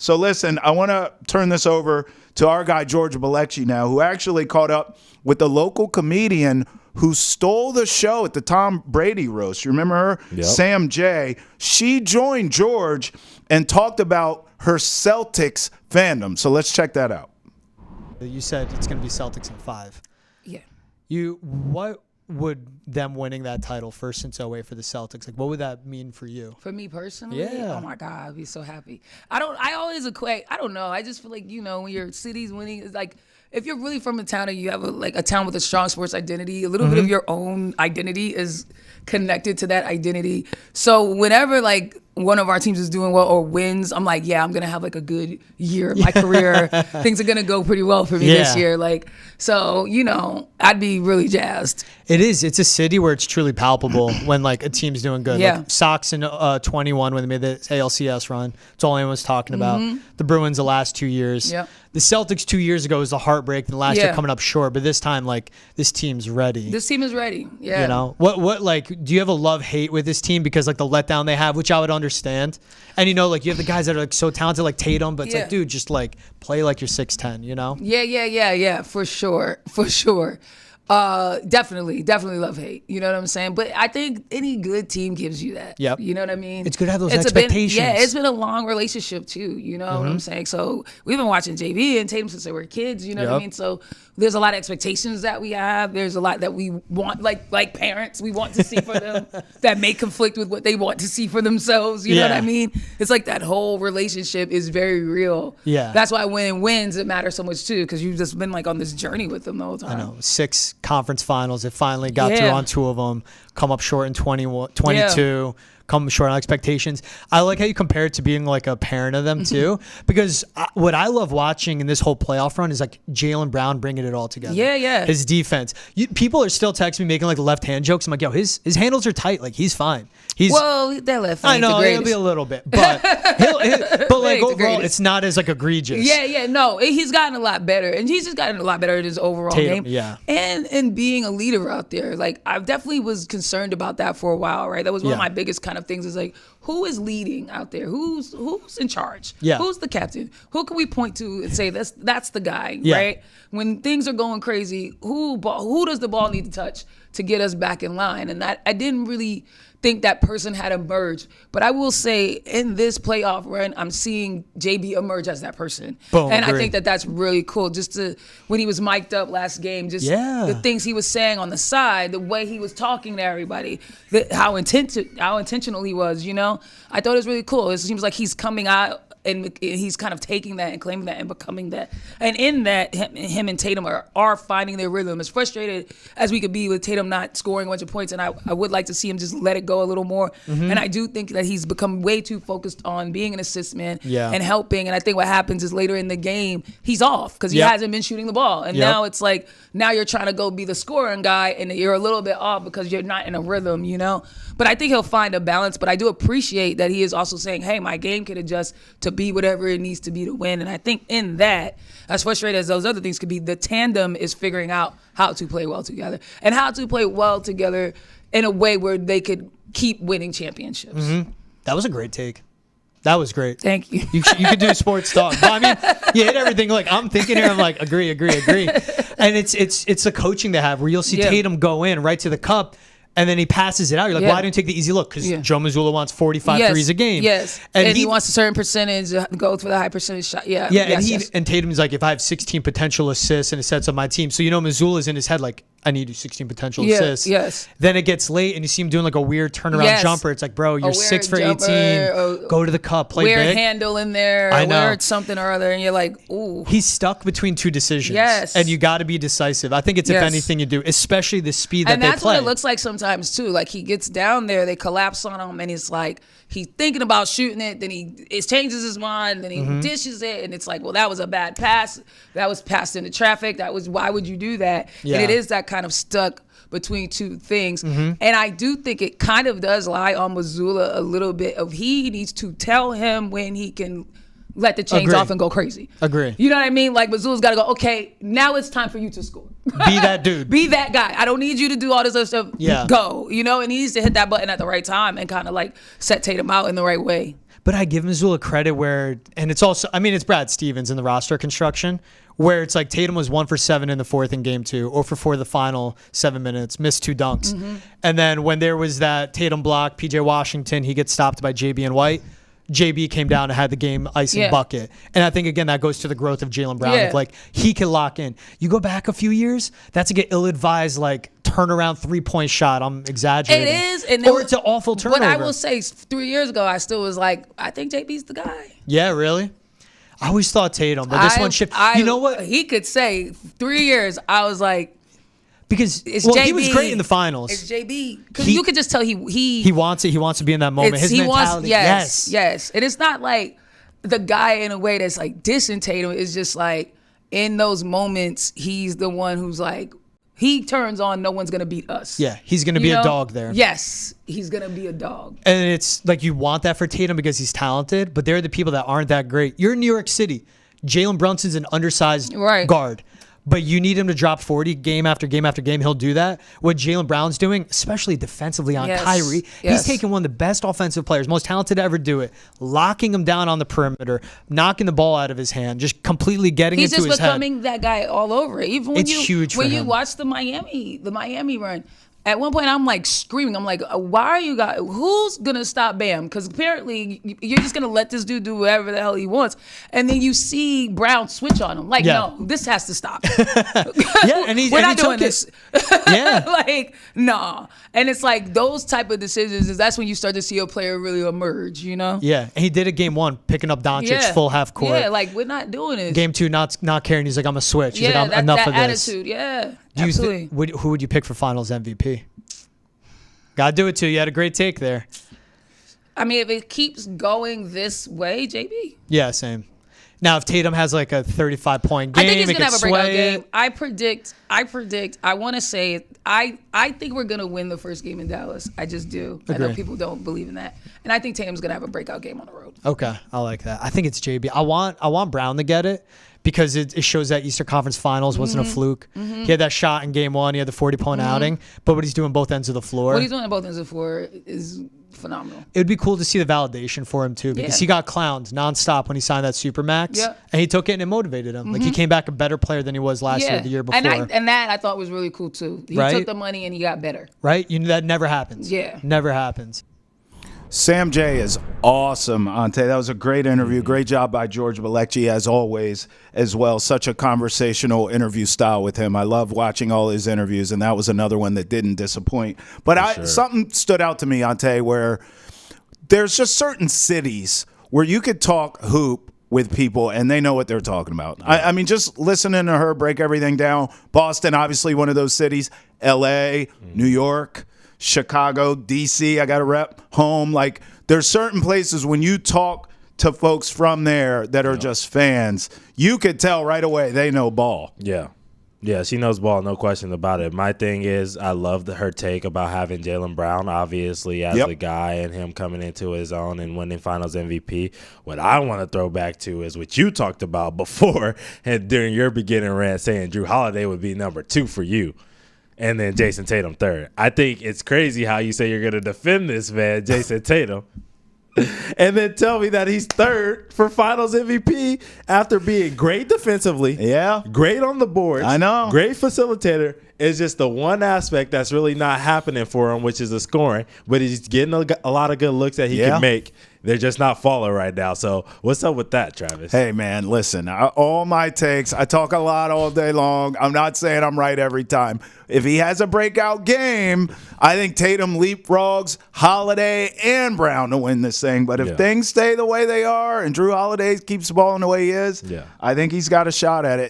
So listen, I want to turn this over to our guy George Balecki now, who actually caught up with the local comedian who stole the show at the Tom Brady roast. You remember her? Yep. Sam J. She joined George and talked about her Celtics fandom. So let's check that out. You said it's going to be Celtics in 5. Yeah. What would them winning that title first since 08 for the Celtics, like what would that mean for you? For me personally, Yeah. Oh my God, I'd be so happy. I always equate, I don't know, I just feel like, when your city's winning, it's like, if you're really from a town and you have a town with a strong sports identity, a little bit of your own identity is connected to that identity. So whenever one of our teams is doing well or wins, I'm like, yeah, I'm gonna have a good year in my career. Things are gonna go pretty well for me this year. So I'd be really jazzed. It is. It's a city where it's truly palpable when a team's doing good. Yeah. Like Sox in 21 when they made the ALCS run. That's all anyone was talking about. The Bruins the last 2 years. Yep. The Celtics 2 years ago was a heartbreak. And last year coming up short, but this time this team's ready. This team is ready. Yeah. What do you have a love-hate with this team because the letdown they have, which I would understand. And you have the guys that are so talented like Tatum, but it's dude, just play like you're 6'10", Yeah, for sure. Definitely love hate. You know what I'm saying? But I think any good team gives you that. Yep. You know what I mean? It's good to have those expectations. It's been a long relationship too. You know what I'm saying? So we've been watching JV and Tatum since they were kids. You know what I mean? So there's a lot of expectations that we have. There's a lot that we want, like parents, we want to see for them that may conflict with what they want to see for themselves. You know what I mean? It's like that whole relationship is very real. Yeah. That's why when it wins, it matters so much too, because you've just been on this journey with them the whole time. I know. 6 conference finals. It finally got through on 2 of them. Come up short in 22. Come short on expectations. I like how you compare it to being a parent of them too, because what I love watching in this whole playoff run is Jaylen Brown bringing it all together. Yeah. His defense. People are still texting me making left hand jokes. I'm like, yo, his handles are tight. He's fine. That left hand. I know it'll be a little bit, but overall, it's not as egregious. Yeah. No, he's gotten a lot better, and he's just gotten a lot better at his overall game. Yeah. And being a leader out there, I definitely was concerned about that for a while. Right, that was one of my biggest kind of things. Is who is leading out there? Who's in charge? Yeah. Who's the captain? Who can we point to and say that's the guy? Yeah. Right. When things are going crazy, who does the ball need to touch to get us back in line? And that I didn't really think that person had emerged. But I will say in this playoff run, I'm seeing JB emerge as that person. Boom, and agree. I think that that's really cool. Just when he was mic'd up last game, the things he was saying on the side, the way he was talking to everybody, how intentional he was, I thought it was really cool. It seems like he's coming out and he's kind of taking that and claiming that and becoming that. And in that, him and Tatum are finding their rhythm. As frustrated as we could be with Tatum not scoring a bunch of points, and I would like to see him just let it go a little more. And I do think that he's become way too focused on being an assist man and helping. And I think what happens is later in the game, he's off because he hasn't been shooting the ball. And now it's now you're trying to go be the scoring guy, and you're a little bit off because you're not in a rhythm, But I think he'll find a balance. But I do appreciate that he is also saying, hey, my game can adjust to be whatever it needs to be to win. And I think in that, as frustrated as those other things could be, the tandem is figuring out how to play well together and how to play well together in a way where they could keep winning championships. That was a great take. That was great. Thank you. You could do sports talk. But I mean, you hit everything. I'm thinking here, I'm agree. And it's the coaching they have where you'll see Tatum go in right to the cup, and then he passes it out. You're like, why didn't you take the easy look? Because Joe Mazzulla wants 45 threes a game. Yes. And he wants a certain percentage, go for the high percentage shot. Yeah. And Tatum's like, if I have 16 potential assists and it sets up my team. So, Mazzulla's in his head I need to do 16 potential assists. Yes. Then it gets late and you see him doing a weird turnaround jumper. It's like, bro, you're 6 for 18. Go to the cup, play weird big. Handle in there. I know. Weird something or other. And you're like, ooh. He's stuck between 2 decisions. Yes. And you got to be decisive. I think it's if anything you do, especially the speed that they play. And that's what it looks like sometimes too. He gets down there, they collapse on him, and it's he's thinking about shooting it, then it changes his mind, then he dishes it, and it's well, that was a bad pass. That was passed into traffic. Why would you do that? Yeah. And it is that kind of stuck between 2 things. And I do think it kind of does lie on Mazzulla a little bit of he needs to tell him when he can let the chains off and go crazy. Agree. You know what I mean? Mazzulla's got to go, okay, now it's time for you to score. Be that dude. Be that guy. I don't need you to do all this other stuff. Yeah. Go. And he needs to hit that button at the right time and kind of set Tatum out in the right way. But I give Missoula credit and it's also, I mean, it's Brad Stevens in the roster construction, where it's like Tatum was 1 for 7 in the fourth in game 2, 0 for 4 the final 7 minutes, missed 2 dunks. And then when there was that Tatum block, PJ Washington, he gets stopped by JB and White. JB came down and had the game icing bucket. And I think, again, that goes to the growth of Jaylen Brown. Yeah. Like, he can lock in. You go back a few years, that's a get ill-advised, like, turnaround 3-point shot. I'm exaggerating. It is. And or it's an awful turnover. But I will say, 3 years ago, I still was like, I think JB's the guy. Yeah, really? I always thought Tatum, but this one shifted. You know what? He could say 3 years. I was like, because it's JB. JB. He was great in the finals. It's JB. Because you could just tell he wants it. He wants to be in that moment. His mentality. Yes. And it's not like the guy in a way that's like dissing Tatum. It's just like in those moments, he's the one who's like, he turns on, no one's going to beat us. Yeah, he's going to be a dog there. Yes, he's going to be a dog. And it's like you want that for Tatum because he's talented, but they're the people that aren't that great. You're in New York City. Jalen Brunson's an undersized guard. But you need him to drop 40 game after game after game. He'll do that. What Jaylen Brown's doing, especially defensively on Kyrie, he's taking one of the best offensive players, most talented to ever do it, locking him down on the perimeter, knocking the ball out of his hand, just completely getting into his head. He's just becoming that guy all over. Even when huge for when him. you watch the Miami run. At one point, I'm like screaming. I'm like, why are you guys? Who's gonna stop Bam? Because apparently, you're just gonna let this dude do whatever the hell he wants. And then you see Brown switch on him. Like, no, this has to stop. We're not doing this. Like, no. And it's like those type of decisions. That's when you start to see a player really emerge. You know? Yeah, and he did it game 1, picking up Doncic full half court. Yeah, like we're not doing this. Game 2, not caring. He's like, I'm a switch. He's like, I'm enough of this. Attitude. Yeah. Absolutely. Who would you pick for Finals MVP? Gotta do it too. You had a great take there. I mean, if it keeps going this way, JB. Yeah, same. Now, if Tatum has like a 35-point game, I think he's gonna have a breakout game. I predict. I want to say I think we're gonna win the first game in Dallas. I just do. Agree. I know people don't believe in that, and I think Tatum's gonna have a breakout game on the road. Okay, I like that. I think it's JB. I want Brown to get it because it shows that Eastern Conference Finals wasn't a fluke. He had that shot in game 1. He had the 40-point outing, but what he's doing both ends of the floor. What he's doing at both ends of the floor is phenomenal. It would be cool to see the validation for him too, because he got clowned nonstop when he signed that Supermax, and he took it and it motivated him. Like he came back a better player than he was last year, the year before. And that I thought was really cool too. He took the money and he got better. Right? That never happens. Yeah. Never happens. Sam J is awesome, Ante. That was a great interview. Great job by George Balecki, as always, as well. Such a conversational interview style with him. I love watching all his interviews, and that was another one that didn't disappoint. But something stood out to me, Ante, where there's just certain cities where you could talk hoop with people and they know what they're talking about. Yeah. I mean, just listening to her break everything down. Boston, obviously one of those cities. L.A., New York, Chicago, D.C., I got to rep home. Like, there's certain places when you talk to folks from there that are just fans, you could tell right away they know ball. Yeah. Yeah, she knows ball, no question about it. My thing is, I love her take about having Jaylen Brown, obviously, as the guy and him coming into his own and winning Finals MVP. What I want to throw back to is what you talked about before and during your beginning rant, saying Drew Holiday would be number 2 for you. And then Jason Tatum third. I think it's crazy how you say you're going to defend this man, Jason Tatum, and then tell me that he's third for Finals MVP after being great defensively. Yeah. Great on the boards. I know. Great facilitator. It's just the one aspect that's really not happening for him, which is the scoring. But he's getting a lot of good looks that he can make. They're just not falling right now. So what's up with that, Travis? Hey, man, listen, all my takes, I talk a lot all day long. I'm not saying I'm right every time. If he has a breakout game, I think Tatum leapfrogs Holiday and Brown to win this thing. But if things stay the way they are and Drew Holiday keeps balling the way he is, I think he's got a shot at it.